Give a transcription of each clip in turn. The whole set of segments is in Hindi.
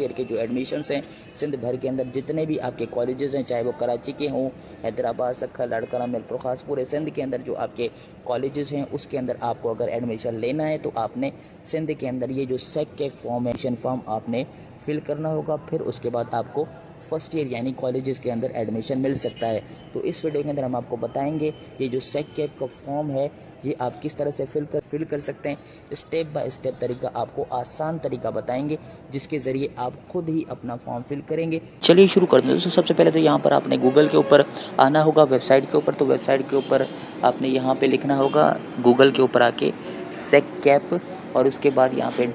ईयर के जो एडमिशन्स हैं सिंध भर के अंदर जितने भी आपके कॉलेजेस हैं, चाहे वो कराची के हों, हैदराबाद, सखा, लाड़काना, मिरपुर, खास पूरे सिंध के अंदर जो आपके कॉलेजेस हैं उसके अंदर आपको अगर एडमिशन लेना है तो आपने सिंध के अंदर ये जो सेक के फॉर्म है, एडमिशन फॉर्म आपने फिल करना होगा। फिर उसके बाद आपको फर्स्ट ईयर यानी कॉलेजेस के अंदर एडमिशन मिल सकता है। तो इस वीडियो के अंदर हम आपको बताएंगे ये जो सेक कैप का फॉर्म है ये आप किस तरह से फिल कर सकते हैं। स्टेप बाय स्टेप तरीका आपको आसान तरीका बताएंगे जिसके ज़रिए आप खुद ही अपना फॉर्म फिल करेंगे। चलिए शुरू करते हैं दोस्तों। सबसे पहले तो यहाँ पर आपने गूगल के ऊपर आना होगा, वेबसाइट के ऊपर। तो वेबसाइट के ऊपर आपने यहाँ पे लिखना होगा गूगल के ऊपर आके सेक कैप, और उसके बाद यहाँ पे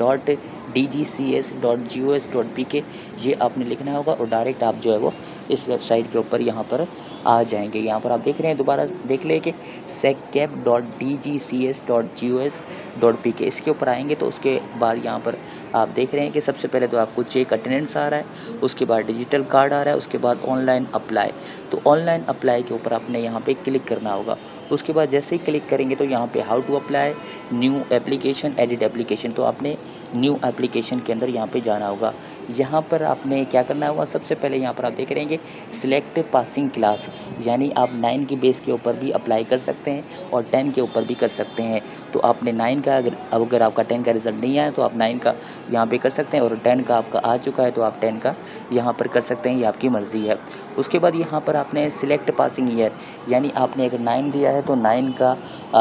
.dgcs.gos.pk ये आपने लिखना होगा और डायरेक्ट आप जो है वो इस वेबसाइट के ऊपर यहाँ पर आ जाएंगे। यहाँ पर आप देख रहे हैं, दोबारा देख लें कि secap.dgcs.gos.pk इसके ऊपर आएंगे। तो उसके बाद यहाँ पर आप देख रहे हैं कि सबसे पहले तो आपको चेक अटेंडेंस आ रहा है, उसके बाद डिजिटल कार्ड आ रहा है, उसके बाद ऑनलाइन अप्लाई। तो ऑनलाइन अप्लाई के ऊपर आपने यहाँ पे क्लिक करना होगा। उसके बाद जैसे ही क्लिक करेंगे तो यहाँ पे how to apply, new application, edit application. तो आपने न्यू एप्लीकेशन के अंदर यहाँ पे जाना होगा। यहाँ पर आपने क्या करना होगा, सबसे पहले यहाँ पर आप देख रहे हैं कि सिलेक्ट पासिंग क्लास, यानी आप 9 की बेस के ऊपर भी अप्लाई कर सकते हैं और 10 के ऊपर भी कर सकते हैं। तो आपने 9 का अगर आपका 10 का रिज़ल्ट नहीं आया तो आप 9 का यहाँ पे कर सकते हैं, और 10 का आपका आ चुका है तो आप 10 का यहाँ पर कर सकते हैं, ये आपकी मर्ज़ी है। उसके बाद यहाँ पर आपने सिलेक्ट पासिंग ईयर, यानी आपने अगर 9 दिया है तो 9 का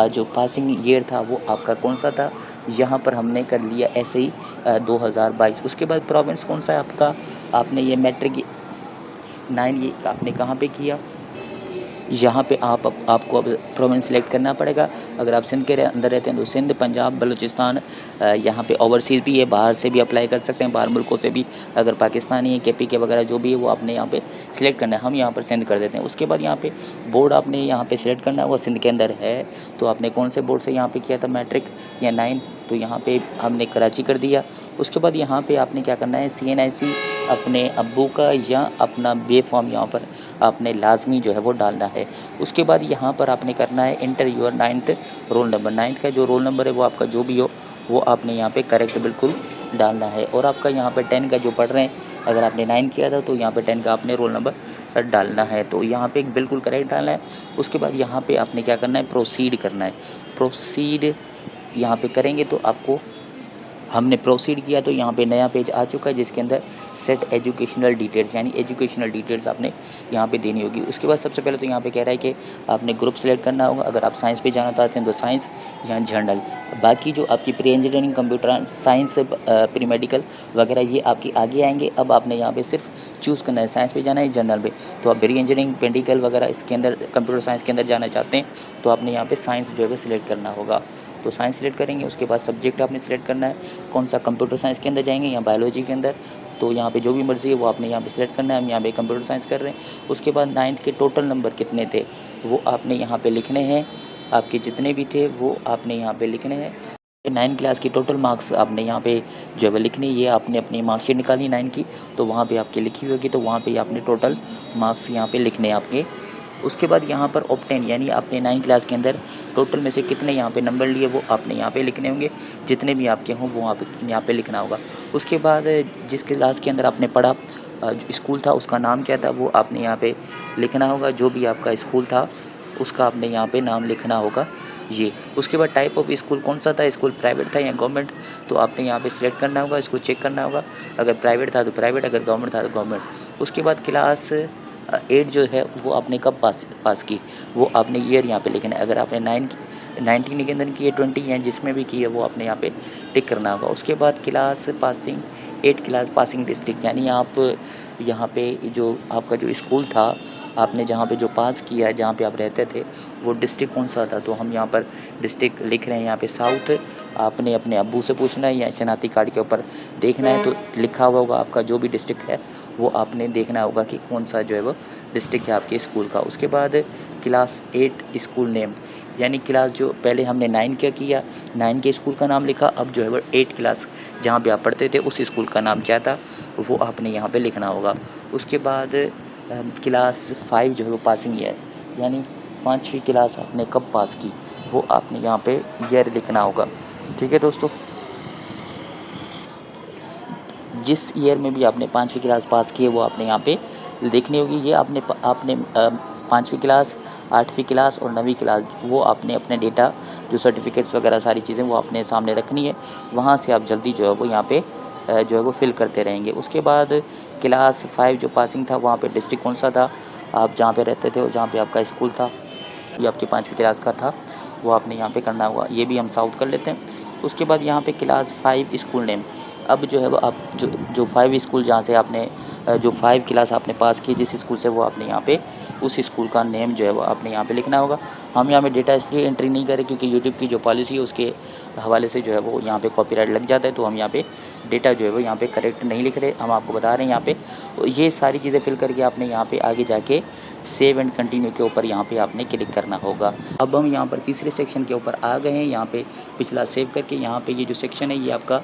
जो पासिंग ईयर था वो आपका कौन सा था, यहाँ पर हमने कर लिया ऐसे ही 2022। उसके बाद प्रोविंस कौन सा है आपका, आपने ये मैट्रिक 9 ये आपने कहाँ पे किया, यहाँ पे आपको अब प्रोविंस सेलेक्ट करना पड़ेगा। अगर आप सिंध के अंदर रहते हैं तो सिंध, पंजाब, बलूचिस्तान, यहाँ पे ओवरसीज़ भी है, बाहर से भी अप्लाई कर सकते हैं, बाहर मुल्कों से भी। अगर पाकिस्तानी है, KPK वगैरह जो भी है वो आपने यहाँ पे सिलेक्ट करना है। हम यहाँ पर सिंध कर देते हैं। उसके बाद यहाँ पे बोर्ड आपने यहाँ पे सिलेक्ट करना है, वो सिंध के अंदर है तो आपने कौन से बोर्ड से यहाँ पे किया था, मैट्रिक या 9, तो यहाँ पे हमने कराची कर दिया। उसके बाद यहाँ पे आपने क्या करना है, CNIC अपने अब्बू का या अपना बे फॉर्म यहाँ पर आपने लाजमी जो है वो डालना है। उसके बाद यहाँ पर आपने करना है inter your 9th roll number. 9th का जो रोल नंबर है वो आपका जो भी हो वो आपने यहाँ पे करेक्ट बिल्कुल डालना है। और आपका यहाँ पे 10 का जो पढ़ रहे हैं, अगर आपने 9 किया था तो यहाँ पे 10 का आपने रोल नंबर डालना है, तो यहाँ पे बिल्कुल करेक्ट डालना है। उसके बाद यहाँ पे आपने क्या करना है, प्रोसीड करना है। प्रोसीड यहाँ पे करेंगे तो आपको, हमने प्रोसीड किया तो यहाँ पे नया पेज आ चुका है जिसके अंदर सेट एजुकेशनल डिटेल्स, यानी एजुकेशनल डिटेल्स आपने यहाँ पे देनी होगी। उसके बाद सबसे पहले तो यहाँ पे कह रहा है कि आपने ग्रुप सेलेक्ट करना होगा। अगर आप साइंस पे जाना चाहते हैं तो साइंस या जनरल। बाकी जो आपकी pre engineering, computer science, pre medical वगैरह ये आपकी आगे आएंगे। अब आपने यहाँ पे सिर्फ चूज़ करना है साइंस पे जाना है, जनरल पे। तो आप प्री इंजीनियरिंग, मेडिकल वगैरह इसके अंदर कंप्यूटर साइंस के अंदर जाना चाहते हैं तो आपने यहाँ पे साइंस जो है वो सिलेक्ट करना होगा। तो साइंस सिलेक्ट करेंगे। उसके बाद सब्जेक्ट आपने सिलेक्ट करना है, कौन सा, कंप्यूटर साइंस के अंदर जाएंगे या बायोलॉजी के अंदर। तो यहाँ पे जो भी मर्ज़ी है वो आपने यहाँ पे सिलेक्ट करना है। हम यहाँ पे कंप्यूटर साइंस कर रहे हैं। उसके बाद 9th के टोटल नंबर कितने थे वो आपने यहाँ पे लिखने हैं, आपके जितने भी थे वो आपने यहाँ पे लिखने हैं। 9 क्लास की टोटल मार्क्स आपने यहाँ पे जो है लिखनी, ये आपने अपनी मार्कशीट निकाली 9 की तो वहाँ पे आपकी लिखी होगी, तो वहाँ पे आपने टोटल मार्क्स यहाँ पे लिखने हैं आपके। उसके बाद यहाँ पर ऑब्टेन, यानी आपने 9 क्लास के अंदर टोटल में से कितने यहाँ पे नंबर लिए वो आपने यहाँ पे लिखने होंगे, जितने भी आपके हों वो आप यहाँ पे लिखना होगा। उसके बाद जिस क्लास के अंदर आपने पढ़ा, जो स्कूल था उसका नाम क्या था वो आपने यहाँ पे लिखना होगा। जो भी आपका स्कूल था उसका आपने यहाँ पे नाम लिखना होगा ये। उसके बाद टाइप ऑफ स्कूल कौन सा था, स्कूल प्राइवेट था या गवर्नमेंट, तो आपने यहाँ पे सिलेक्ट करना होगा, इसको चेक करना होगा। अगर प्राइवेट था तो प्राइवेट, अगर गवर्नमेंट था तो गवर्नमेंट। उसके बाद क्लास 8 जो है वो आपने कब पास की वो आपने ईयर यहाँ पे लिखना है। अगर आपने 19 के अंदर की है, 20 या जिसमें भी की है वो आपने यहाँ पे टिक करना होगा। उसके बाद class passing 8 class passing district, यानी आप यहाँ पे जो आपका जो स्कूल था आपने जहाँ पे जो पास किया है, जहाँ पे आप रहते थे वो डिस्ट्रिक्ट कौन सा था, तो हम यहाँ पर डिस्ट्रिक्ट लिख रहे हैं यहाँ पे साउथ। आपने अपने अब्बू से पूछना है या शनाख्ती कार्ड के ऊपर देखना है, तो लिखा हुआ होगा आपका जो भी डिस्ट्रिक्ट है वो आपने देखना होगा कि कौन सा जो है वो डिस्ट्रिक्ट है आपके स्कूल का। उसके बाद क्लास 8 स्कूल नेम, यानी क्लास जो पहले हमने 9 क्या किया, 9 के स्कूल का नाम लिखा, अब जो है वो 8 क्लास जहाँ पे आप पढ़ते थे उस स्कूल का नाम क्या था वो आपने यहाँ पे लिखना होगा। उसके बाद क्लास 5 जो है वो पासिंग ईयर, यानी 5वीं क्लास आपने कब पास की वो आपने यहाँ पे ईयर लिखना होगा। ठीक है दोस्तों, जिस ईयर में भी आपने 5वीं क्लास पास की है वो आपने यहाँ पे देखनी होगी। ये आपने 5वीं क्लास, 8वीं क्लास और 9वीं क्लास वो आपने अपने डेटा जो सर्टिफ़िकेट्स वगैरह सारी चीज़ें वो अपने सामने रखनी है। वहाँ से आप जल्दी जो है वो यहाँ पे जो है वो फ़िल करते रहेंगे। उसके बाद क्लास 5 जो पासिंग था वहाँ पे डिस्ट्रिक्ट कौन-सा था, आप जहाँ पे रहते थे और जहाँ पे आपका स्कूल था, ये आपकी 5वीं क्लास का था, वो आपने यहाँ पे करना होगा। ये भी हम साउथ कर लेते हैं। उसके बाद यहाँ पे क्लास 5 स्कूल नेम, अब जो है वो आप जो 5 स्कूल जहाँ से आपने जो 5 क्लास आपने पास की जिस स्कूल से, वो आपने यहाँ पे उस स्कूल का नेम जो है वो आपने यहाँ पे लिखना होगा। हम यहाँ पे डेटा इसलिए एंट्री नहीं करें क्योंकि यूट्यूब की जो पॉलिसी है उसके हवाले से जो है वो यहाँ पे कॉपीराइट लग जाता है, तो हम यहाँ पे डेटा जो है वो यहाँ पे करेक्ट नहीं लिख रहे, हम आपको बता रहे हैं यहाँ पे। ये सारी चीज़ें फिल करके आपने यहाँ पे आगे जाके सेव एंड कंटिन्यू के ऊपर यहाँ पे आपने क्लिक करना होगा। अब हम यहाँ पर तीसरे सेक्शन के ऊपर आ गए हैं। यहाँ पे पिछला सेव करके यहाँ पे ये जो सेक्शन है ये आपका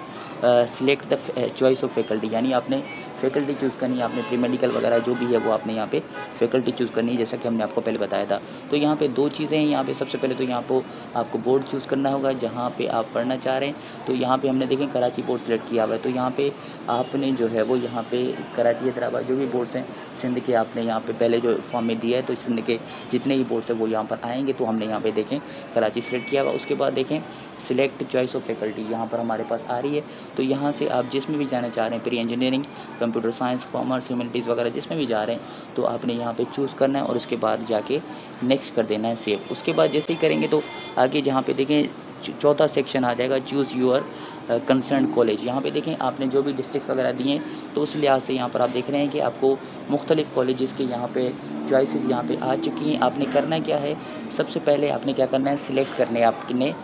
select the choice of faculty, यानी आपने फैकल्टी चूज़ करनी है। आपने प्री मेडिकल वगैरह जो भी है वो आपने यहाँ पे फैकल्टी चूज़ करनी है, जैसा कि हमने आपको पहले बताया था। तो यहाँ पे 2 चीज़ें हैं। यहाँ पे सबसे पहले तो यहाँ पे आपको बोर्ड चूज़ करना होगा जहाँ पे आप पढ़ना चाह रहे हैं। तो यहाँ पे हमने देखें कराची बोर्ड सेलेक्ट किया हुआ है, तो यहाँ पे आपने जो है वो यहाँ पे कराची, हैदराबाद जो भी बोर्ड्स हैं सिंध के, आपने यहाँ पे पहले जो फॉर्म में दिया है तो सिंध के जितने भी बोर्ड्स हैं वो यहाँ पर आएंगे। तो हमने यहाँ पे देखें कराची सेलेक्ट किया हुआ। उसके बाद देखें सिलेक्ट चॉइस ऑफ फैकल्टी, यहाँ पर हमारे पास आ रही है। तो यहाँ से आप जिसमें भी जाना चाह रहे हैं, pre engineering, computer science, commerce, humanities वगैरह जिसमें भी जा रहे हैं, तो आपने यहाँ पे चूज़ करना है और उसके बाद जाके नेक्स्ट कर देना है सेव। उसके बाद जैसे ही करेंगे तो आगे जहाँ पे देखें चौथा सेक्शन आ जाएगा, चूज़ यूअर कंसर्न कॉलेज। यहाँ पे देखें आपने जो भी डिस्ट्रिक्ट वगैरह दिए हैं तो उस लिहाज से यहाँ पर आप देख रहे हैं कि आपको मुख्तलिफ कॉलेजेस के यहाँ पे चॉइसेस यहाँ पे आ चुकी हैं। आपने करना क्या है, सबसे पहले आपने क्या करना है, सिलेक्ट करने हैं आपने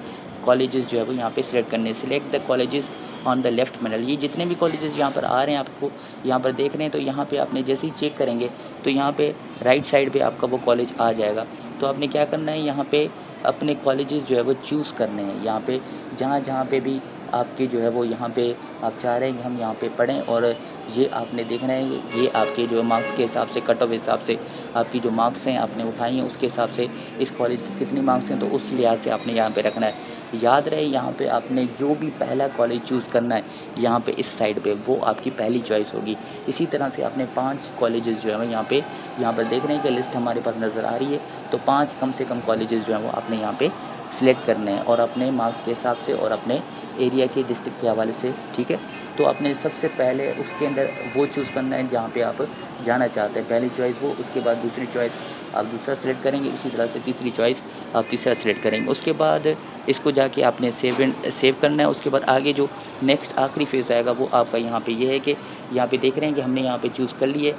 कॉलेजेस जो है वो यहाँ पे सिलेक्ट करने हैं। Select the colleges on the left panel, ये जितने भी कॉलेजेस यहाँ पर आ रहे हैं आपको यहाँ पर देख रहे हैं, तो यहाँ पे आपने जैसे ही चेक करेंगे तो यहाँ पे राइट साइड पे आपका वो कॉलेज आ जाएगा। तो आपने क्या करना है, यहाँ पे अपने कॉलेजेस जो है वो चूज़ करने हैं। यहाँ पे जहाँ पे भी आपके जो है वो यहाँ पे आप चाह रहे हैं कि हम यहाँ पे पढ़ें, और ये आपने देखना है ये आपके जो मार्क्स के हिसाब से, कट ऑफ हिसाब से आपकी जो मार्क्स हैं आपने उठाई हैं उसके हिसाब से इस कॉलेज की कितनी मार्क्स हैं, तो उस लिहाज से आपने यहाँ पे रखना है। याद रहे यहाँ पे आपने जो भी पहला कॉलेज चूज़ करना है यहाँ पे इस साइड पे, वो आपकी पहली चॉइस होगी। इसी तरह से आपने 5 कॉलेजेस जो है यहाँ पर देख रहे हैं कि लिस्ट हमारे पास नज़र आ रही है, तो 5 कम से कम कॉलेजेस जो हैं वो आपने यहाँ पे सिलेक्ट करने हैं, और अपने मार्क्स के हिसाब से और अपने एरिया के डिस्ट्रिक्ट के हवाले से, ठीक है। तो आपने सबसे पहले उसके अंदर वो चूज़ करना है जहाँ पे आप जाना चाहते हैं, पहली चॉइस वो, उसके बाद दूसरी चॉइस आप दूसरा सेलेक्ट करेंगे, इसी तरह से तीसरी चॉइस आप तीसरा सेलेक्ट करेंगे। उसके बाद इसको जाके आपने सेव करना है। उसके बाद आगे जो नेक्स्ट आखिरी फेज़ आएगा वो आपका यहाँ पे ये है कि यहाँ पे देख रहे हैं कि हमने यहाँ पे चूज़ कर लिए,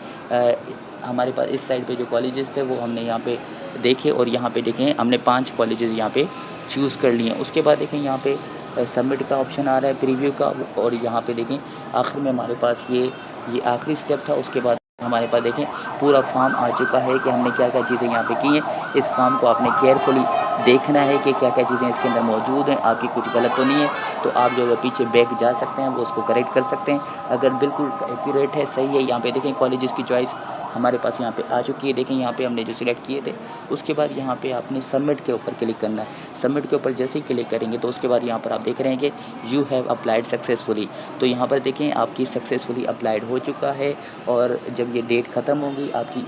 हमारे पास इस साइड पे जो कॉलेजेस थे वो हमने यहाँ पे देखे, और यहाँ पे देखें हमने 5 कॉलेजेस यहाँ पे चूज़ कर लिए। उसके बाद देखें यहाँ पे सबमिट का ऑप्शन आ रहा है, प्रीव्यू का, और यहाँ पे देखें आखिर में हमारे पास ये आखिरी स्टेप था। उसके बाद हमारे पास देखें पूरा फॉर्म आ चुका है कि हमने क्या क्या चीज़ें यहाँ पे की हैं। इस फॉर्म को आपने केयरफुली देखना है कि क्या क्या चीज़ें इसके अंदर मौजूद हैं, आपकी कुछ गलत तो नहीं है, तो आप जो है पीछे बैक जा सकते हैं, वो उसको करेक्ट कर सकते हैं। अगर बिल्कुल एक्यूरेट है, सही है, यहाँ पे देखें कॉलेजेस की चॉइस हमारे पास यहाँ पे आ चुकी है। देखें यहाँ पे हमने जो सिलेक्ट किए थे, उसके बाद यहाँ पे आपने सबमिट के ऊपर क्लिक करना है। सबमिट के ऊपर जैसे ही क्लिक करेंगे तो उसके बाद यहाँ पर आप देख रहे हैं कि यू हैव अप्लाइड सक्सेसफुली, तो यहाँ पर देखें आपकी सक्सेसफुली अप्लाइड हो चुका है। और जब ये डेट ख़त्म होगी, आपकी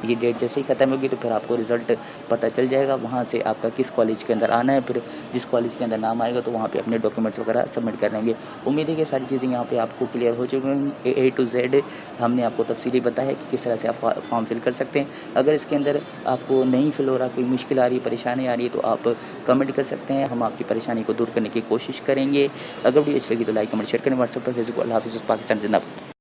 ये डेट जैसे ही ख़त्म होगी तो फिर आपको रिज़ल्ट पता चल जाएगा, वहाँ से आपका किस कॉलेज के अंदर आना है। फिर जिस कॉलेज के अंदर नाम आएगा तो वहाँ पे अपने डॉक्यूमेंट्स वगैरह सबमिट कर लेंगे। उम्मीद है कि सारी चीज़ें यहाँ पे आपको क्लियर हो चुकी हैं। A to Z हमने आपको तफसीली बताया कि किस तरह से आप फॉर्म फिल कर सकते हैं। अगर इसके अंदर आपको नहीं फिल हो रहा, कोई मुश्किल आ रही है, परेशानी आ रही है, तो आप कमेंट कर सकते हैं, हम आपकी परेशानी को दूर करने की कोशिश करेंगे। अगर वीडियो अच्छी लगी तो लाइक कमेंट शेयर करें। व्हाट्सएप पर फेसबुक। अल्लाह हाफ़िज़। पाकिस्तान जिंदाबाद।